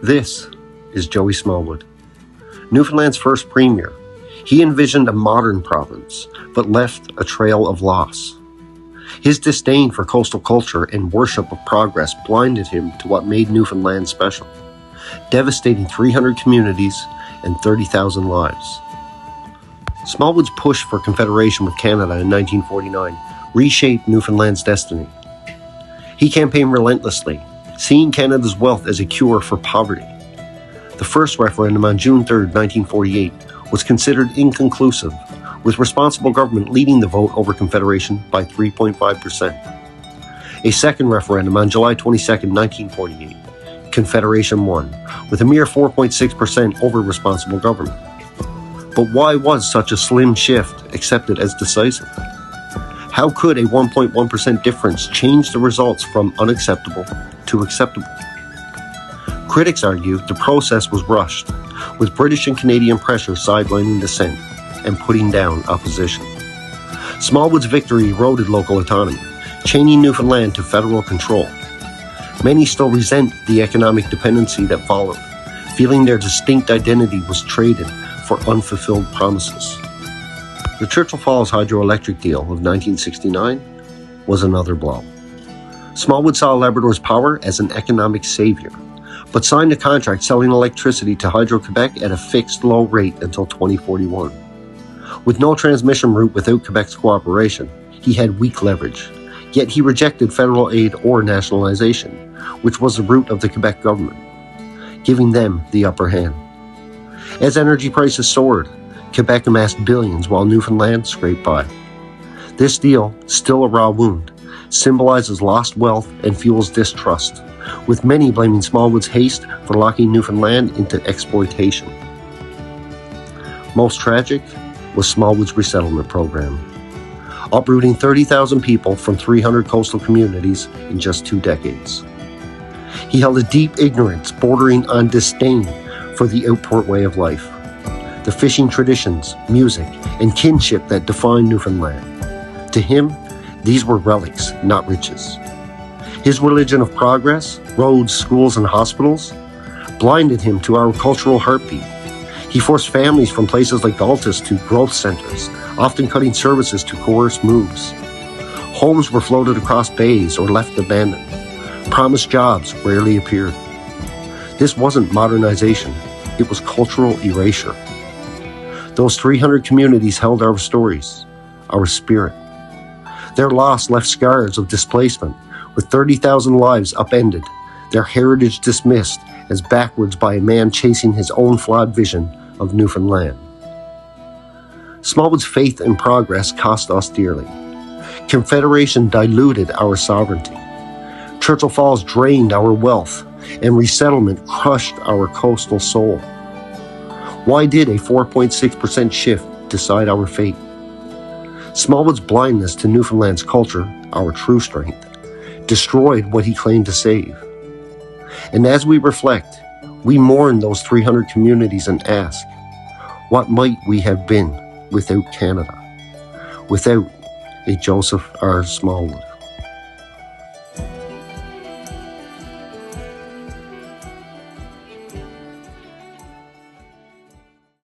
This is Joey Smallwood, Newfoundland's first premier. He envisioned a modern province, but left a trail of loss. His disdain for coastal culture and worship of progress blinded him to what made Newfoundland special, devastating 300 communities and 30,000 lives. Smallwood's push for confederation with Canada in 1949 reshaped Newfoundland's destiny. He campaigned relentlessly, seeing Canada's wealth as a cure for poverty. The first referendum on June 3, 1948, was considered inconclusive, with responsible government leading the vote over Confederation by 3.5%. A second referendum on July 22, 1948, Confederation won, with a mere 4.6% over responsible government. But why was such a slim shift accepted as decisive? How could a 1.1% difference change the results from unacceptable to acceptable? Critics argue the process was rushed, with British and Canadian pressure sidelining dissent and putting down opposition. Smallwood's victory eroded local autonomy, chaining Newfoundland to federal control. Many still resent the economic dependency that followed, feeling their distinct identity was traded for unfulfilled promises. The Churchill Falls hydroelectric deal of 1969 was another blow. Smallwood saw Labrador's power as an economic savior, but signed a contract selling electricity to Hydro-Quebec at a fixed low rate until 2041. With no transmission route without Quebec's cooperation, he had weak leverage, yet he rejected federal aid or nationalization, which was the route of the Quebec government, giving them the upper hand. As energy prices soared, Quebec amassed billions while Newfoundland scraped by. This deal, still a raw wound, symbolizes lost wealth and fuels distrust, with many blaming Smallwood's haste for locking Newfoundland into exploitation. Most tragic was Smallwood's resettlement program, uprooting 30,000 people from 300 coastal communities in just 2 decades. He held a deep ignorance bordering on disdain for the outport way of life, the fishing traditions, music, and kinship that defined Newfoundland. To him, these were relics, not riches. His religion of progress, roads, schools, and hospitals, blinded him to our cultural heartbeat. He forced families from places like Altus to growth centers, often cutting services to coerce moves. Homes were floated across bays or left abandoned. Promised jobs rarely appeared. This wasn't modernization, it was cultural erasure. Those 300 communities held our stories, our spirit. Their loss left scars of displacement, with 30,000 lives upended, their heritage dismissed as backwards by a man chasing his own flawed vision of Newfoundland. Smallwood's faith in progress cost us dearly. Confederation diluted our sovereignty. Churchill Falls drained our wealth, and resettlement crushed our coastal soul. Why did a 4.6% shift decide our fate? Smallwood's blindness to Newfoundland's culture, our true strength, destroyed what he claimed to save. And as we reflect, we mourn those 300 communities and ask, what might we have been without Canada, without a Joseph R. Smallwood?